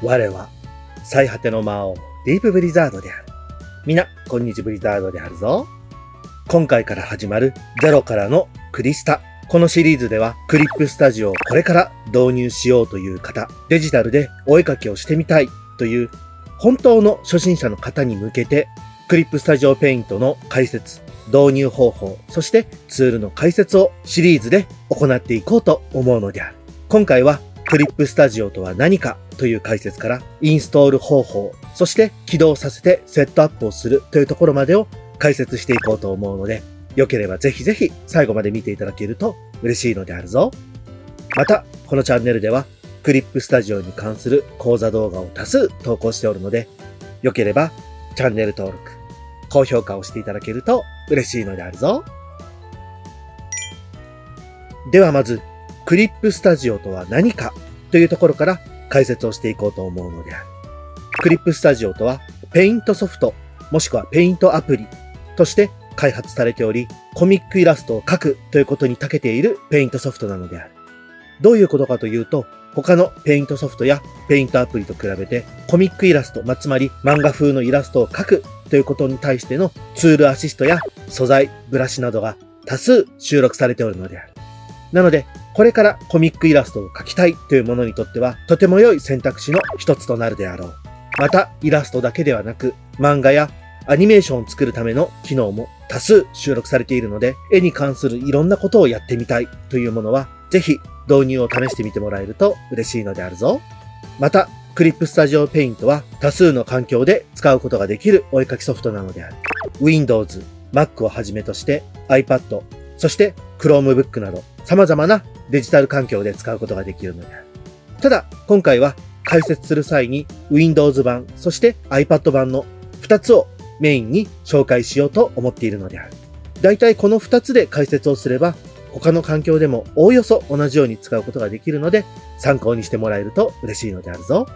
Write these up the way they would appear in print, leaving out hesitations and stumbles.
我は最果ての魔王ディープブリザードである。みな、こんにちブリザードであるぞ。今回から始まるゼロからのクリスタ。このシリーズではクリップスタジオをこれから導入しようという方、デジタルでお絵描きをしてみたいという本当の初心者の方に向けて、クリップスタジオペイントの解説、導入方法、そしてツールの解説をシリーズで行っていこうと思うのである。今回はクリップスタジオとは何かという解説からインストール方法、そして起動させてセットアップをするというところまでを解説していこうと思うので、よければぜひぜひ最後まで見ていただけると嬉しいのであるぞ。また、このチャンネルではクリップスタジオに関する講座動画を多数投稿しておるので、よければチャンネル登録、高評価をしていただけると嬉しいのであるぞ。ではまず、クリップスタジオとは何かというところから解説をしていこうと思うのである。クリップスタジオとは、ペイントソフト、もしくはペイントアプリとして開発されており、コミックイラストを描くということに長けているペイントソフトなのである。どういうことかというと、他のペイントソフトやペイントアプリと比べて、コミックイラスト、つまり漫画風のイラストを描くということに対してのツールアシストや素材、ブラシなどが多数収録されておるのである。なので、これからコミックイラストを描きたいというものにとっては、とても良い選択肢の一つとなるであろう。また、イラストだけではなく、漫画やアニメーションを作るための機能も多数収録されているので、絵に関するいろんなことをやってみたいというものは、ぜひ導入を試してみてもらえると嬉しいのであるぞ。また、クリップスタジオペイントは多数の環境で使うことができるお絵描きソフトなのである。Windows、Mac をはじめとして iPad、そして Chromebook など様々なデジタル環境で使うことができるのである。ただ、今回は解説する際に Windows 版、そして iPad 版の2つをメインに紹介しようと思っているのである。だいたいこの2つで解説をすれば、他の環境でもおおよそ同じように使うことができるので、参考にしてもらえると嬉しいのであるぞ。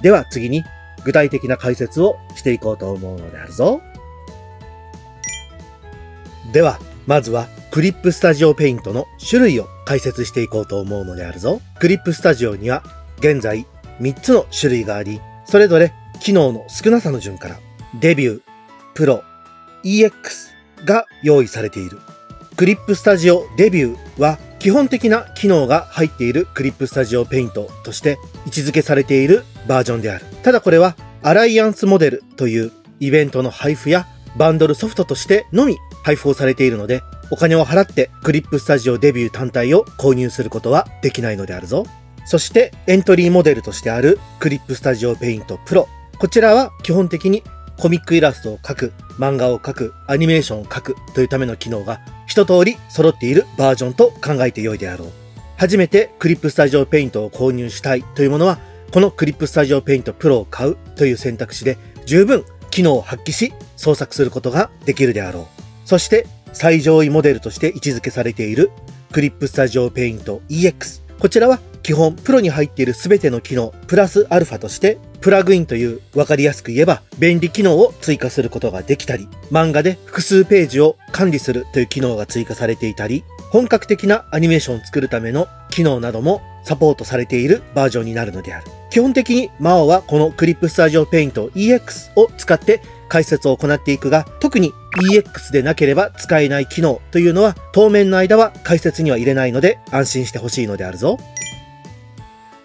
では次に具体的な解説をしていこうと思うのであるぞ。では、まずはクリップスタジオペイントの種類を解説していこうと思うのであるぞ。クリップスタジオには現在3つの種類があり、それぞれ機能の少なさの順からデビュー、プロ、EX が用意されている。クリップスタジオデビューは基本的な機能が入っているクリップスタジオペイントとして位置づけされているバージョンである。ただこれはアライアンスモデルというイベントの配布やバンドルソフトとしてのみ配布をされているので、お金を払ってクリップスタジオデビュー単体を購入することはできないのであるぞ。そしてエントリーモデルとしてあるクリップスタジオペイントプロ。こちらは基本的にコミックイラストを描く、漫画を描く、アニメーションを描くというための機能が一通り揃っているバージョンと考えて良いであろう。初めてクリップスタジオペイントを購入したいというものは、このクリップスタジオペイントプロを買うという選択肢で十分機能を発揮し創作することができるであろう。そして最上位モデルとして位置づけされているクリップスタジオペイント EX。こちらは基本プロに入っている全ての機能プラスアルファとしてプラグインという分かりやすく言えば便利機能を追加することができたり、漫画で複数ページを管理するという機能が追加されていたり、本格的なアニメーションを作るための機能などもサポートされているバージョンになるのである。基本的に魔王はこのクリップスタジオペイント EX を使って解説を行っていくが、特に EX でなければ使えない機能というのは当面の間は解説には入れないので安心してほしいのであるぞ。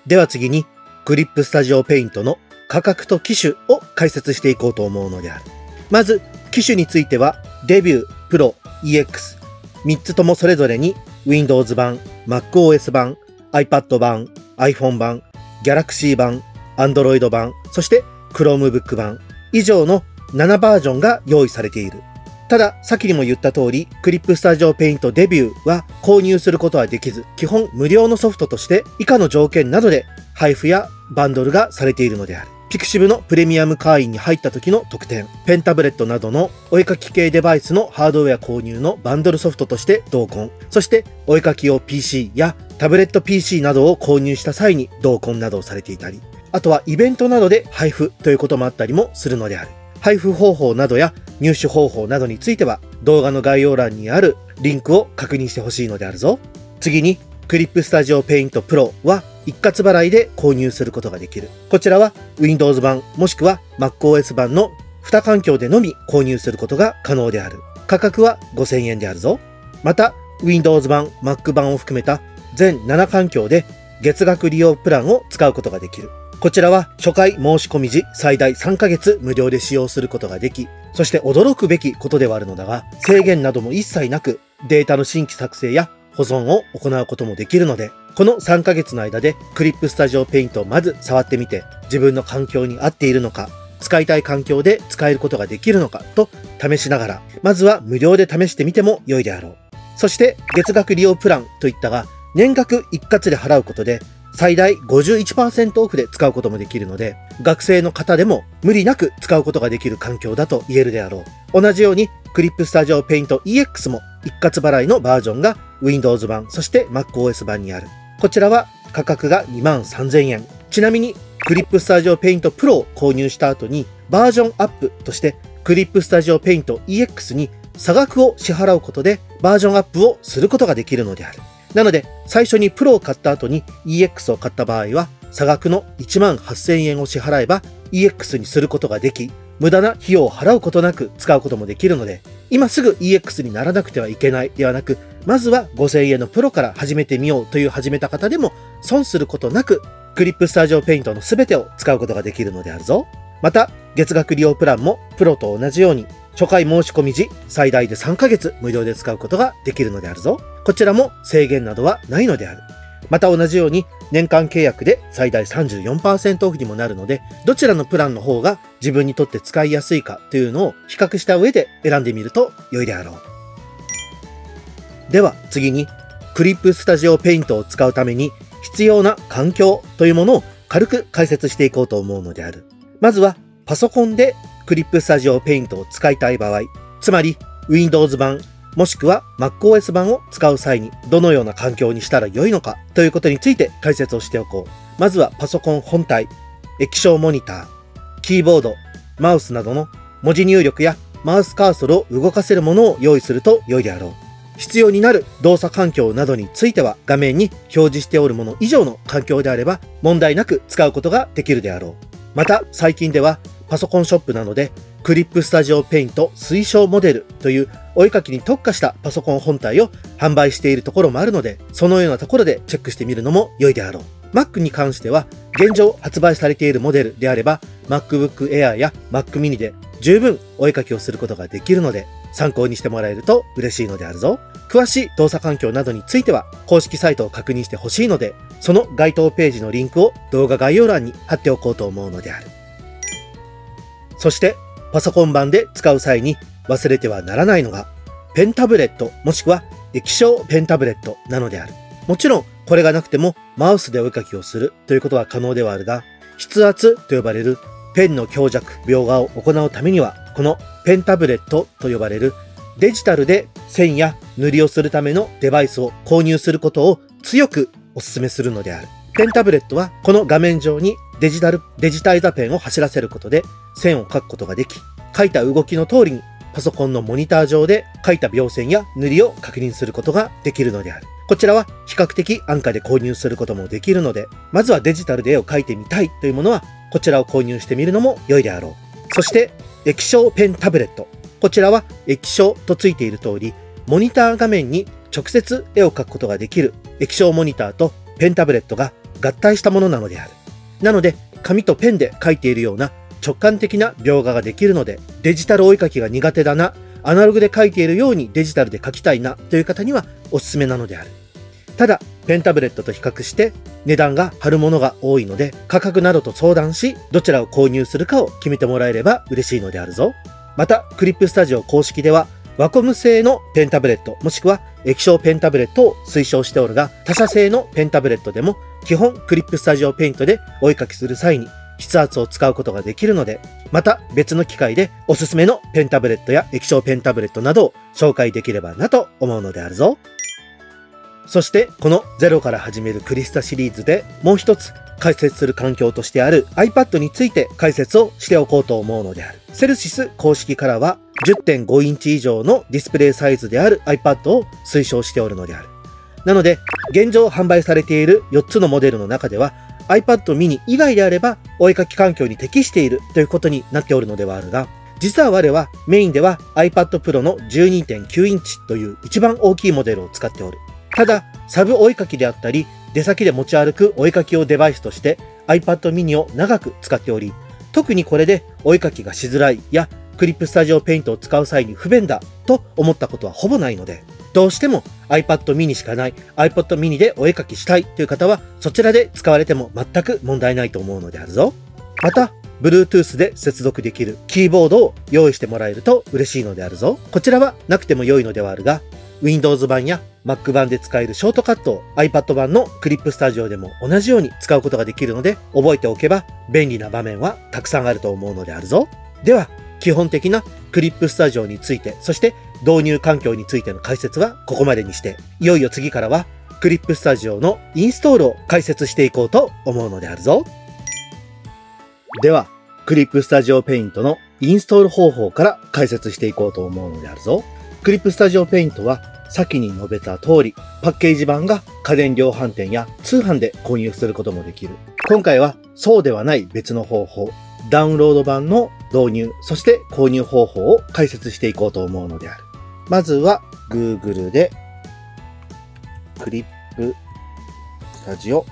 では次にクリップスタジオペイントの価格と機種を解説していこうと思うのである。まず機種についてはデビュー、プロ、EX 3つともそれぞれに Windows 版、MacOS 版、iPad 版、iPhone 版、Galaxy 版、Android 版、そして Chromebook 版以上の7バージョンが用意されている。ただ、先にも言った通り、クリップスタジオペイントデビューは購入することはできず、基本無料のソフトとして以下の条件などで配布やバンドルがされているのである。ピクシブのプレミアム会員に入った時の特典、ペンタブレットなどのお絵描き系デバイスのハードウェア購入のバンドルソフトとして同梱、そしてお絵描き用 PC やタブレット PC などを購入した際に同梱などをされていたり、あとはイベントなどで配布ということもあったりもするのである。配布方法などや入手方法などについては動画の概要欄にあるリンクを確認してほしいのであるぞ。次にクリップスタジオペイントプロは一括払いで購入することができる。こちらは Windows 版もしくは MacOS 版の2環境でのみ購入することが可能である。価格は5000円であるぞ。また Windows 版、Mac 版を含めた全7環境で月額利用プランを使うことができる。こちらは初回申し込み時最大3ヶ月無料で使用することができ、そして驚くべきことではあるのだが、制限なども一切なくデータの新規作成や保存を行うこともできるので、この3ヶ月の間でクリップスタジオペイントをまず触ってみて、自分の環境に合っているのか、使いたい環境で使えることができるのかと試しながら、まずは無料で試してみても良いであろう。そして月額利用プランといったが、年額一括で払うことで最大 51% オフで使うこともできるので、学生の方でも無理なく使うことができる環境だと言えるであろう。同じようにクリップスタジオペイント EX も一括払いのバージョンが Windows 版、そして MacOS 版にある。こちらは価格が23,000円。ちなみにクリップスタジオペイント Pro を購入した後にバージョンアップとしてクリップスタジオペイント EX に差額を支払うことでバージョンアップをすることができるのである。なので最初にプロを買った後に EX を買った場合は差額の18,000円を支払えば EX にすることができ、無駄な費用を払うことなく使うこともできるので、今すぐ EX にならなくてはいけないではなく、まずは5000円のプロから始めてみようという始めた方でも損することなくクリップスタジオペイントの全てを使うことができるのであるぞ。また月額利用プランもプロと同じように初回申し込み時最大で3ヶ月無料で使うことができるのであるぞ。こちらも制限などはないのである。また同じように年間契約で最大 34% オフにもなるので、どちらのプランの方が自分にとって使いやすいかというのを比較した上で選んでみると良いであろう。では次にクリップスタジオペイントを使うために必要な環境というものを軽く解説していこうと思うのである。まずはパソコンでクリップスタジオペイントを使いたい場合、つまり Windows 版もしくは MacOS 版を使う際にどのような環境にしたら良いのかということについて解説をしておこう。まずはパソコン本体、液晶モニター、キーボード、マウスなどの文字入力やマウスカーソルを動かせるものを用意すると良いであろう。必要になる動作環境などについては画面に表示しておるもの以上の環境であれば問題なく使うことができるであろう。また最近ではパソコンショップなどでクリップスタジオペイント推奨モデルというお絵かきに特化したパソコン本体を販売しているところもあるので、そのようなところでチェックしてみるのも良いであろう。Mac に関しては現状発売されているモデルであれば MacBook Air や Mac mini で十分お絵かきをすることができるので参考にしてもらえると嬉しいのであるぞ。詳しい動作環境などについては公式サイトを確認してほしいので、その該当ページのリンクを動画概要欄に貼っておこうと思うのである。そしてパソコン版で使う際に忘れてはならないのがペンタブレットもしくは液晶ペンタブレットなのである。もちろんこれがなくてもマウスでお絵かきをするということは可能ではあるが、筆圧と呼ばれるペンの強弱、描画を行うためにはこのペンタブレットと呼ばれるデジタルで線や塗りをするためのデバイスを購入することを強くお勧めするのである。ペンタブレットはこの画面上にデジタイザペンを走らせることで線を描くことができ、描いた動きの通りにパソコンのモニター上で描いた描線や塗りを確認することができるのである。こちらは比較的安価で購入することもできるので、まずはデジタルで絵を描いてみたいというものはこちらを購入してみるのも良いであろう。そして液晶ペンタブレット。こちらは液晶とついている通り、モニター画面に直接絵を描くことができる液晶モニターとペンタブレットが合体したものなのである。なので、紙とペンで描いているような直感的な描画ができるので、デジタルお絵描きが苦手だな、アナログで描いているようにデジタルで描きたいなという方にはおすすめなのである。ただ、ペンタブレットと比較して値段が張るものが多いので、価格などと相談し、どちらを購入するかを決めてもらえれば嬉しいのであるぞ。また、クリップスタジオ公式では、ワコム製のペンタブレットもしくは液晶ペンタブレットを推奨しておるが、他社製のペンタブレットでも基本クリップスタジオペイントでお絵描きする際に筆圧を使うことができるので、また別の機会でおすすめのペンタブレットや液晶ペンタブレットなどを紹介できればなと思うのであるぞ。そしてこのゼロから始めるクリスタシリーズでもう一つ解説する環境としてある iPad について解説をしておこうと思うのである。セルシス公式からは 10.5 インチ以上のディスプレイサイズである iPad を推奨しておるのである。なので、現状販売されている4つのモデルの中では、iPad mini 以外であれば、お絵かき環境に適しているということになっておるのではあるが、実は我はメインでは iPad Pro の 12.9 インチという一番大きいモデルを使っておる。ただ、サブお絵かきであったり、出先で持ち歩くお絵かき用デバイスとして iPad mini を長く使っており、特にこれでお絵かきがしづらいや、クリップスタジオペイントを使う際に不便だと思ったことはほぼないので、どうしても iPad mini しかない iPad mini でお絵かきしたいという方はそちらで使われても全く問題ないと思うのであるぞ。また、Bluetooth で接続できるキーボードを用意してもらえると嬉しいのであるぞ。こちらはなくても良いのではあるが、Windows 版や Mac 版で使えるショートカットを iPad 版のクリップスタジオでも同じように使うことができるので、覚えておけば便利な場面はたくさんあると思うのであるぞ。では、基本的なクリップスタジオについて、そして導入環境についての解説はここまでにして、いよいよ次からはクリップスタジオのインストールを解説していこうと思うのであるぞ。では、クリップスタジオペイントのインストール方法から解説していこうと思うのであるぞ。クリップスタジオペイントは先に述べた通り、パッケージ版が家電量販店や通販で購入することもできる。今回はそうではない別の方法、ダウンロード版の導入、そして購入方法を解説していこうと思うのである。まずは Google でクリップスタジオ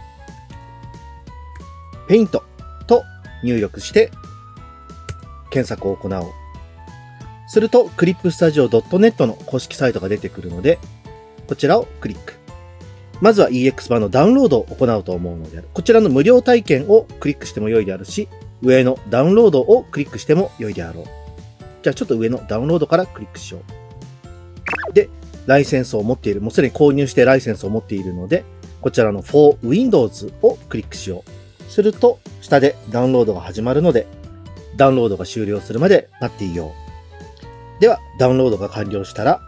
ペイントと入力して検索を行おう。するとクリップスタジオ .net の公式サイトが出てくるので、こちらをクリック。まずは EX 版のダウンロードを行うと思うのである。こちらの無料体験をクリックしても良いであるし、上のダウンロードをクリックしても良いであろう。じゃあちょっと上のダウンロードからクリックしよう。で、ライセンスを持っている、もうすでに購入してライセンスを持っているので、こちらの For Windows をクリックしよう。すると、下でダウンロードが始まるので、ダウンロードが終了するまで待っていよう。では、ダウンロードが完了したら、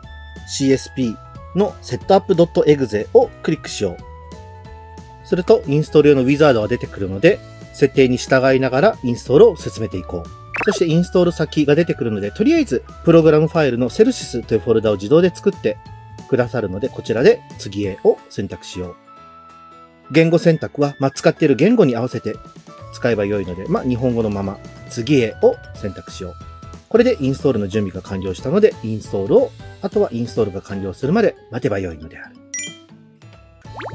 CSP の setup.exe をクリックしよう。すると、インストール用のウィザードが出てくるので、設定に従いながらインストールを進めていこう。そしてインストール先が出てくるので、とりあえずプログラムファイルのセルシスというフォルダを自動で作ってくださるので、こちらで次へを選択しよう。言語選択は、使っている言語に合わせて使えば良いので、日本語のまま次へを選択しよう。これでインストールの準備が完了したので、インストールを、あとはインストールが完了するまで待てば良いのである。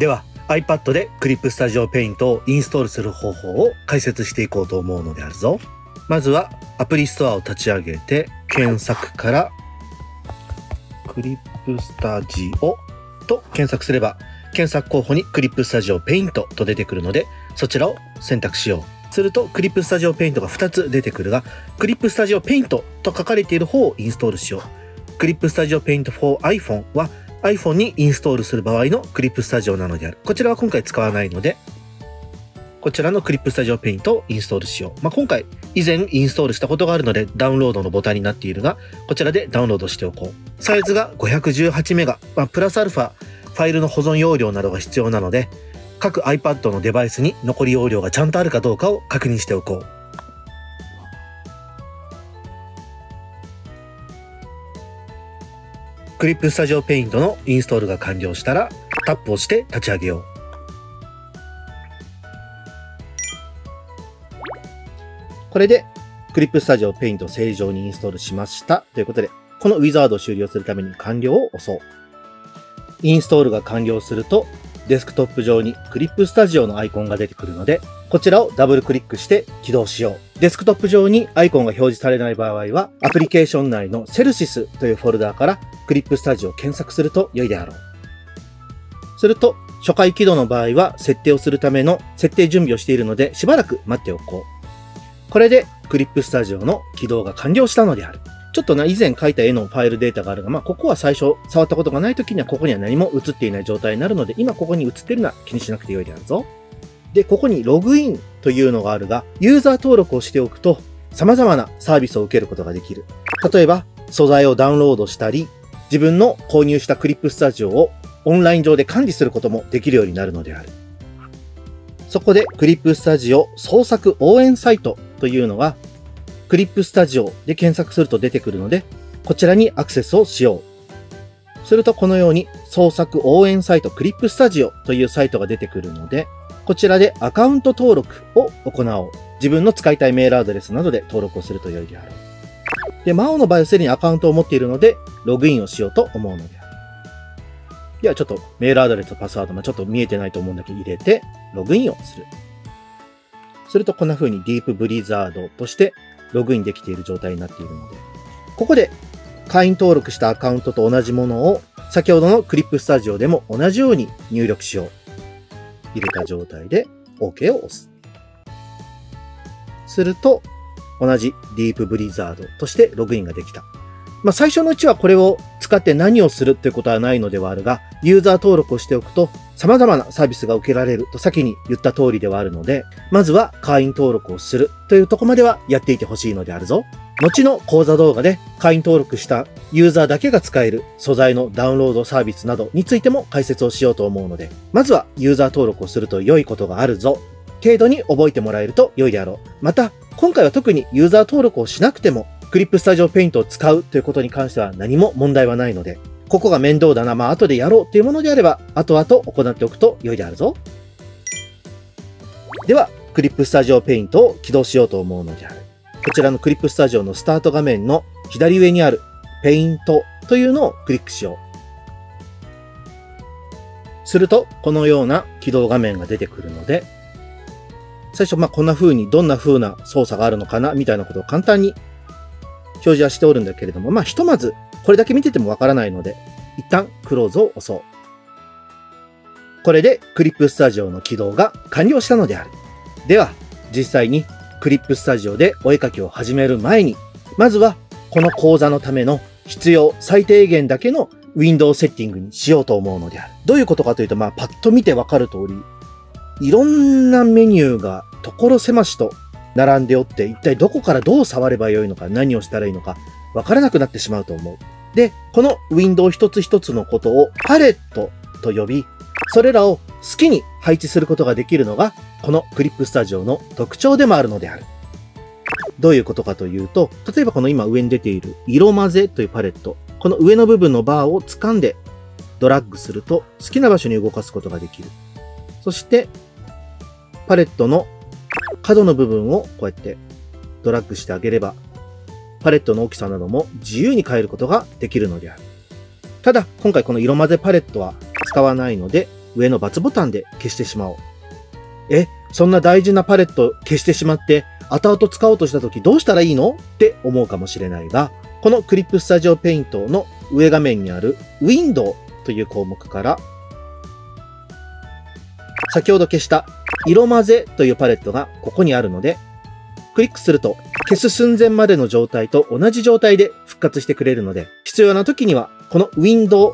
では、iPad でクリップスタジオペイントをインストールする方法を解説していこうと思うのであるぞ。まずはアプリストアを立ち上げて、検索からクリップスタジオと検索すれば、検索候補にクリップスタジオペイントと出てくるので、そちらを選択しよう。するとクリップスタジオペイントが2つ出てくるが、クリップスタジオペイントと書かれている方をインストールしよう。クリップスタジオペイント for iPhone はiPhone にインストールする場合のクリップスタジオなのである。こちらは今回使わないので、こちらのクリップスタジオペイントをインストールしよう。今回以前インストールしたことがあるのでダウンロードのボタンになっているが、こちらでダウンロードしておこう。サイズが518メガ、プラスアルファファイルの保存容量などが必要なので、各 iPad のデバイスに残り容量がちゃんとあるかどうかを確認しておこう。クリップスタジオペイントのインストールが完了したら、タップをして立ち上げよう。これで、クリップスタジオペイントを正常にインストールしましたということで、このウィザードを終了するために完了を押そう。インストールが完了すると、デスクトップ上にクリップスタジオのアイコンが出てくるので、こちらをダブルクリックして起動しよう。デスクトップ上にアイコンが表示されない場合は、アプリケーション内のセルシスというフォルダーからクリップスタジオを検索すると良いであろう。すると、初回起動の場合は設定をするための設定準備をしているので、しばらく待っておこう。これでクリップスタジオの起動が完了したのである。ちょっと以前書いた絵のファイルデータがあるが、ここは最初触ったことがない時にはここには何も映っていない状態になるので、今ここに映っているのは気にしなくてよいであるぞ。で、ここにログインというのがあるが、ユーザー登録をしておくと様々なサービスを受けることができる。例えば、素材をダウンロードしたり、自分の購入したクリップスタジオをオンライン上で管理することもできるようになるのである。そこでクリップスタジオ創作応援サイトというのは、クリップスタジオで検索すると出てくるので、こちらにアクセスをしよう。するとこのように創作応援サイトクリップスタジオというサイトが出てくるので、こちらでアカウント登録を行おう。自分の使いたいメールアドレスなどで登録をすると良いであろう。で、魔王の場合はすでにアカウントを持っているので、ログインをしようと思うのである。ではちょっとメールアドレスとパスワードちょっと見えてないと思うんだけど入れて、ログインをする。するとこんな風にディープブリザードとしてログインできている状態になっているので、ここで会員登録したアカウントと同じものを先ほどのクリップスタジオでも同じように入力しよう。入れた状態で OK を押す。すると同じディープブリザードとしてログインができた。最初のうちはこれを使って何をするっていうことはないのではあるが、ユーザー登録をしておくと様々なサービスが受けられると先に言った通りではあるので、まずは会員登録をするというところまではやっていてほしいのであるぞ。後の講座動画で会員登録したユーザーだけが使える素材のダウンロードサービスなどについても解説をしようと思うので、まずはユーザー登録をすると良いことがあるぞ。程度に覚えてもらえると良いであろう。また、今回は特にユーザー登録をしなくてもクリップスタジオペイントを使うということに関しては何も問題はないので、ここが面倒だな、後でやろうというものであれば、後々行っておくと良いであるぞ。では、クリップスタジオペイントを起動しようと思うのである。こちらのクリップスタジオのスタート画面の左上にあるペイントというのをクリックしよう。すると、このような起動画面が出てくるので、最初、こんな風にどんな風な操作があるのかな、みたいなことを簡単に表示はしておるんだけれども、ひとまずこれだけ見ててもわからないので、一旦クローズを押そう。これでクリップスタジオの起動が完了したのである。では、実際にクリップスタジオでお絵かきを始める前に、まずはこの講座のための必要最低限だけのウィンドウセッティングにしようと思うのである。どういうことかというと、パッと見てわかる通り、いろんなメニューが所狭しと並んでおって、一体どこからどう触ればよいのか、何をしたらいいのか、わからなくなってしまうと思う。で、このウィンドウ一つ一つのことをパレットと呼び、それらを好きに配置することができるのが、このクリップスタジオの特徴でもあるのである。どういうことかというと、例えばこの今上に出ている色混ぜというパレット、この上の部分のバーを掴んでドラッグすると好きな場所に動かすことができる。そして、パレットの角の部分をこうやってドラッグしてあげれば、パレットの大きさなども自由に変えることができるのである。ただ、今回この色混ぜパレットは使わないので、上の×ボタンで消してしまおう。そんな大事なパレット消してしまって、後々使おうとした時どうしたらいいのって思うかもしれないが、このクリップスタジオペイントの上画面にあるウィンドウという項目から、先ほど消した色混ぜというパレットがここにあるので、クリックすると消す寸前までの状態と同じ状態で復活してくれるので、必要な時にはこのウィンドウ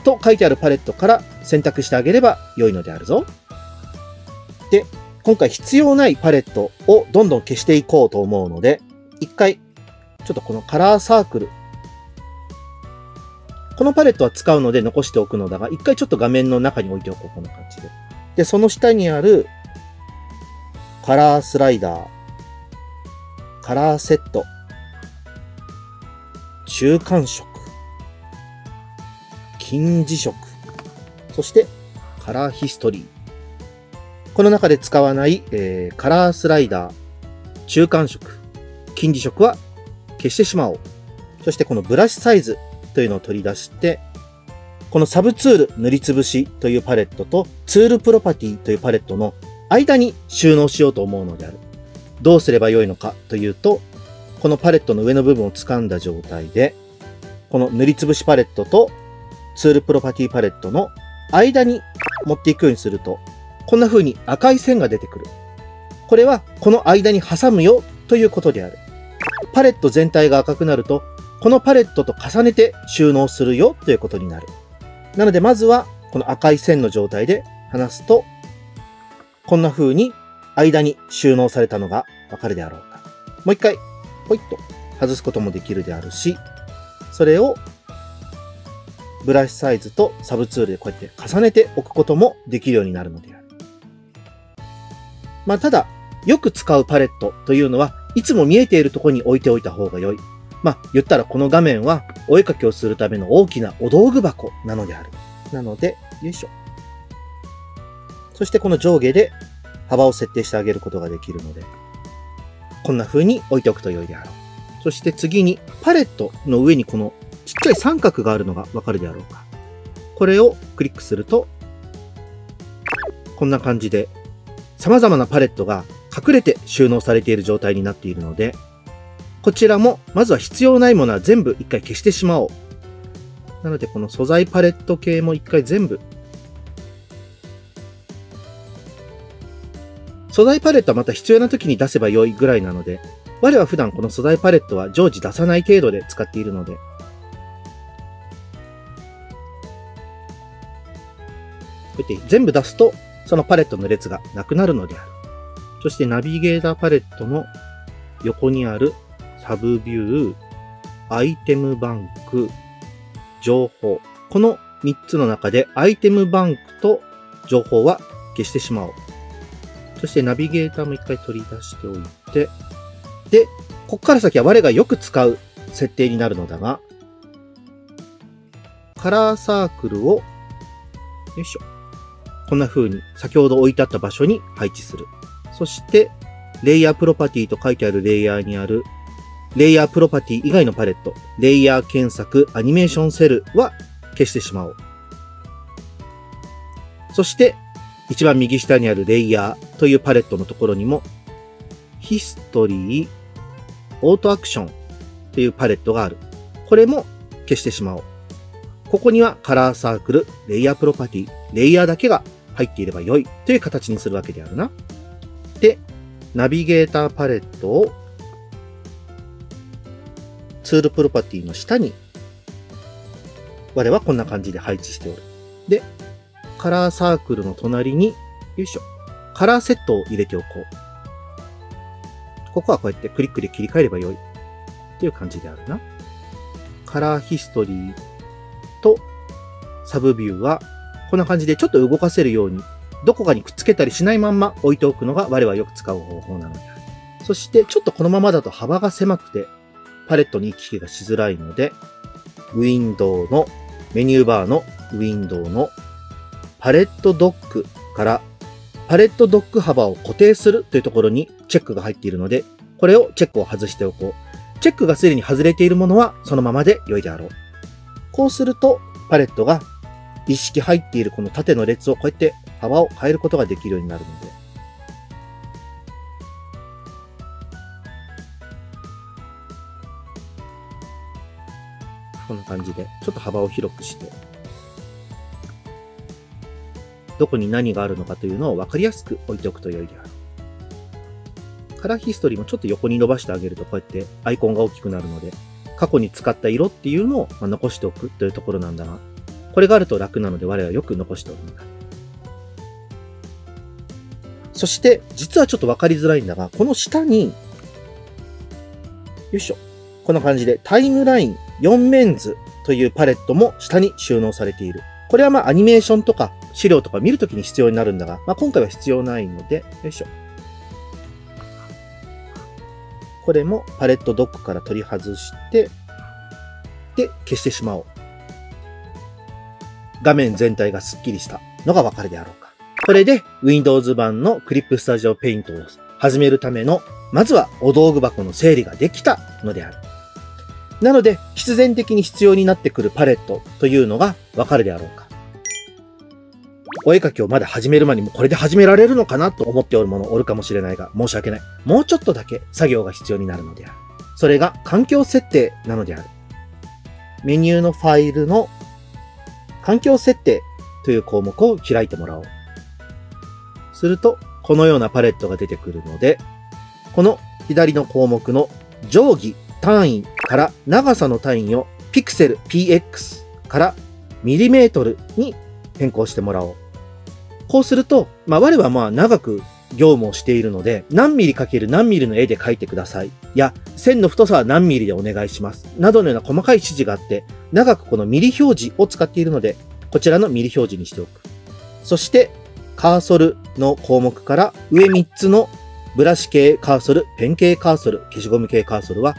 と書いてあるパレットから選択してあげれば良いのであるぞ。で、今回必要ないパレットをどんどん消していこうと思うので、一回ちょっとこのカラーサークル、このパレットは使うので残しておくのだが、一回ちょっと画面の中に置いておこう。こんな感じで。で、その下にあるカラースライダー、カラーセット、中間色、近似色、そしてカラーヒストリー。この中で使わない、カラースライダー、中間色、近似色は消してしまおう。そしてこのブラシサイズというのを取り出して、このサブツール塗りつぶしというパレットとツールプロパティというパレットの間に収納しようと思うのである。どうすればよいのかというと、このパレットの上の部分を掴んだ状態で、この塗りつぶしパレットとツールプロパティパレットの間に持っていくようにすると、こんな風に赤い線が出てくる。これはこの間に挟むよということである。パレット全体が赤くなると、このパレットと重ねて収納するよということになる。なのでまずはこの赤い線の状態で離すと、こんな風に間に収納されたのがわかるであろうか。もう一回、ポイッと外すこともできるであるし、それをブラシサイズとサブツールでこうやって重ねておくこともできるようになるのである。ただ、よく使うパレットというのは、いつも見えているところに置いておいた方が良い。言ったらこの画面はお絵かきをするための大きなお道具箱なのである。なので、よいしょ。そしてこの上下で幅を設定してあげることができるので、こんな風に置いておくと良いであろう。そして次にパレットの上にこのちっちゃい三角があるのがわかるであろうか。これをクリックすると、こんな感じで様々なパレットが隠れて収納されている状態になっているので、こちらもまずは必要ないものは全部一回消してしまおう。なのでこの素材パレット系も一回全部。素材パレットはまた必要な時に出せば良いぐらいなので、我は普段この素材パレットは常時出さない程度で使っているので、こうやって全部出すと、そのパレットの列がなくなるのである。そしてナビゲーターパレットの横にあるサブビュー、アイテムバンク、情報。この3つの中でアイテムバンクと情報は消してしまおう。そしてナビゲーターも一回取り出しておいて、で、ここから先は我がよく使う設定になるのだが、カラーサークルを、よいしょ。こんな風に先ほど置いてあった場所に配置する。そして、レイヤープロパティと書いてあるレイヤーにある、レイヤープロパティ以外のパレット、レイヤー検索、アニメーションセルは消してしまおう。そして、一番右下にあるレイヤーというパレットのところにも、ヒストリー、オートアクションというパレットがある。これも消してしまおう。ここにはカラーサークル、レイヤープロパティ、レイヤーだけが入っていれば良いという形にするわけであるな。で、ナビゲーターパレットをツールプロパティの下に我はこんな感じで配置しておる。で、カラーサークルの隣に、よいしょ、カラーセットを入れておこう。ここはこうやってクリックで切り替えれば良いっていう感じであるな。カラーヒストリーとサブビューはこんな感じでちょっと動かせるようにどこかにくっつけたりしないまんま置いておくのが我はよく使う方法なのである。そしてちょっとこのままだと幅が狭くてパレットに行き来がしづらいので、ウィンドウのメニューバーのウィンドウのパレットドックからパレットドック幅を固定するというところにチェックが入っているので、これをチェックを外しておこう。チェックがすでに外れているものはそのままで良いであろう。こうするとパレットが一式入っているこの縦の列をこうやって幅を変えることができるようになるので、こんな感じでちょっと幅を広くしてどこに何があるのかというのを分かりやすく置いておくと良いである。カラーヒストリーもちょっと横に伸ばしてあげるとこうやってアイコンが大きくなるので、過去に使った色っていうのを残しておくというところなんだが、これがあると楽なので我はよく残しておるんだ。そして実はちょっと分かりづらいんだが、この下に、よいしょ、こんな感じでタイムライン4面図というパレットも下に収納されている。これはアニメーションとか資料とか見るときに必要になるんだが、今回は必要ないので、よいしょ。これもパレットドックから取り外して、で、消してしまおう。画面全体がスッキリしたのがわかるであろうか。これで Windows 版の Clip Studio Paint を始めるための、まずはお道具箱の整理ができたのである。なので、必然的に必要になってくるパレットというのがわかるであろうか。お絵かきをまだ始める前にもこれで始められるのかなと思っておる者おるかもしれないが、申し訳ない。もうちょっとだけ作業が必要になるのである。それが環境設定なのである。メニューのファイルの環境設定という項目を開いてもらおう。すると、このようなパレットが出てくるので、この左の項目の定規単位から長さの単位をピクセル px からミリメートルに変更してもらおう。こうすると、我は長く業務をしているので、何ミリ×何ミリの絵で描いてください。や、線の太さは何ミリでお願いします。などのような細かい指示があって、長くこのミリ表示を使っているので、こちらのミリ表示にしておく。そして、カーソルの項目から上3つのブラシ系カーソル、ペン系カーソル、消しゴム系カーソルは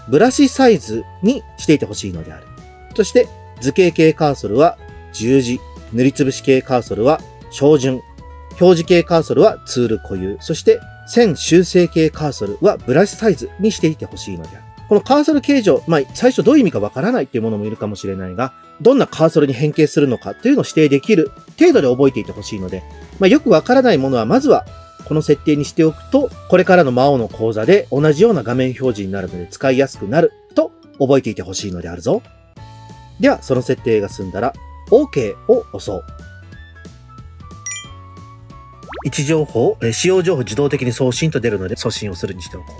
ブラシサイズにしていてほしいのである。そして図形系カーソルは十字、塗りつぶし系カーソルは照準、表示系カーソルはツール固有、そして線修正系カーソルはブラシサイズにしていてほしいのである。このカーソル形状、最初どういう意味かわからないっていうものもいるかもしれないが、どんなカーソルに変形するのかというのを指定できる程度で覚えていてほしいので、よくわからないものはまずはこの設定にしておくと、これからの魔王の講座で同じような画面表示になるので使いやすくなると覚えていてほしいのであるぞ。では、その設定が済んだら、OK を押そう。位置情報、使用情報自動的に送信と出るので送信をするにしておこ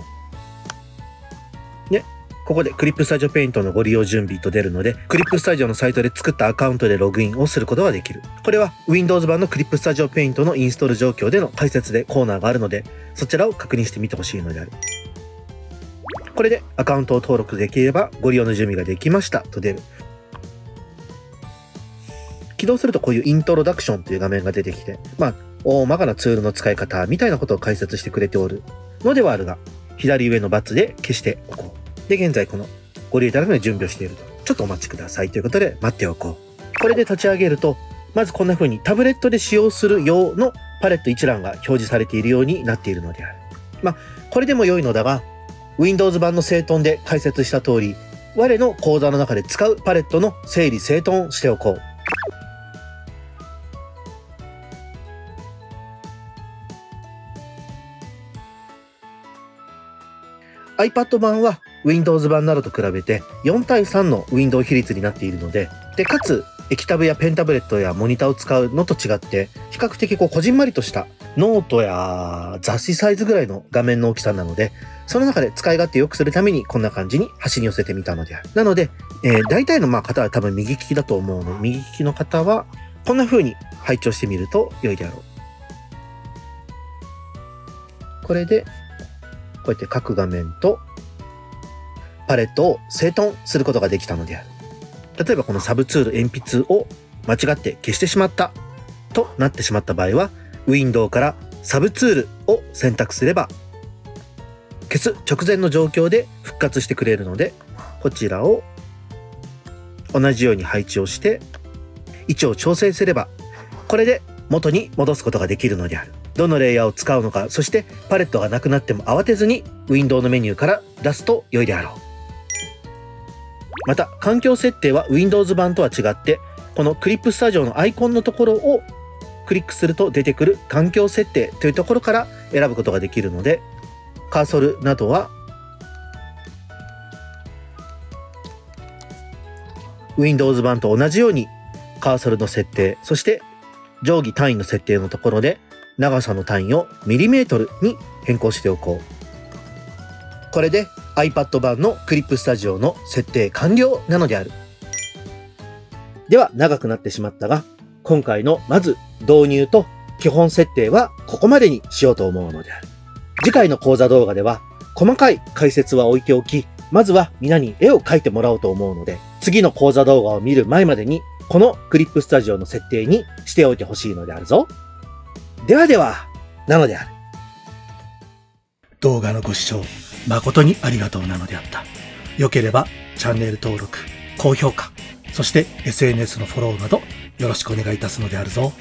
う。で、ここでクリップスタジオペイントのご利用準備と出るので、クリップスタジオのサイトで作ったアカウントでログインをすることができる。これは Windows 版のクリップスタジオペイントのインストール状況での解説でコーナーがあるので、そちらを確認してみてほしいのである。これでアカウントを登録できればご利用の準備ができましたと出る。起動するとこういうイントロダクションという画面が出てきて、大まかなツールの使い方みたいなことを解説してくれておるのではあるが、左上のバツで消しておこう。で、現在このご利用いただくのに準備をしていると。ちょっとお待ちくださいということで待っておこう。これで立ち上げると、まずこんな風にタブレットで使用する用のパレット一覧が表示されているようになっているのである。これでも良いのだが、Windows 版の整頓で解説した通り、我の講座の中で使うパレットの整理整頓をしておこう。iPad 版は Windows 版などと比べて4対3のウィンドウ比率になっているので、かつ液タブやペンタブレットやモニターを使うのと違って、比較的こじんまりとしたノートや雑誌サイズぐらいの画面の大きさなので、その中で使い勝手良くするためにこんな感じに端に寄せてみたのである。なので、大体の方は多分右利きだと思うので、右利きの方はこんな風に配置をしてみると良いであろう。これでこうやって各画面とパレットを整頓することができたのである。例えばこのサブツール鉛筆を間違って消してしまったとなってしまった場合は、ウィンドウからサブツールを選択すれば消す直前の状況で復活してくれるので、こちらを同じように配置をして位置を調整すれば、これで元に戻すことができるのである。どのレイヤーを使うのか、そしてパレットがなくなっても慌てずにウィンドウのメニューから出すと良いであろう。また環境設定は Windows 版とは違って、このクリップスタジオのアイコンのところをクリックすると出てくる環境設定というところから選ぶことができるので、カーソルなどは Windows 版と同じようにカーソルの設定、そして定規単位の設定のところで長さの単位をミリメートルに変更しておこう。これで iPad 版のクリップスタジオの設定完了なのである。では長くなってしまったが、今回のまず導入と基本設定はここまでにしようと思うのである。次回の講座動画では細かい解説は置いておき、まずは皆に絵を描いてもらおうと思うので、次の講座動画を見る前までにこのクリップスタジオの設定にしておいてほしいのであるぞ。ではでは、なのである。動画のご視聴誠にありがとうなのであった。良ければチャンネル登録、高評価、そして SNS のフォローなどよろしくお願いいたすのであるぞ。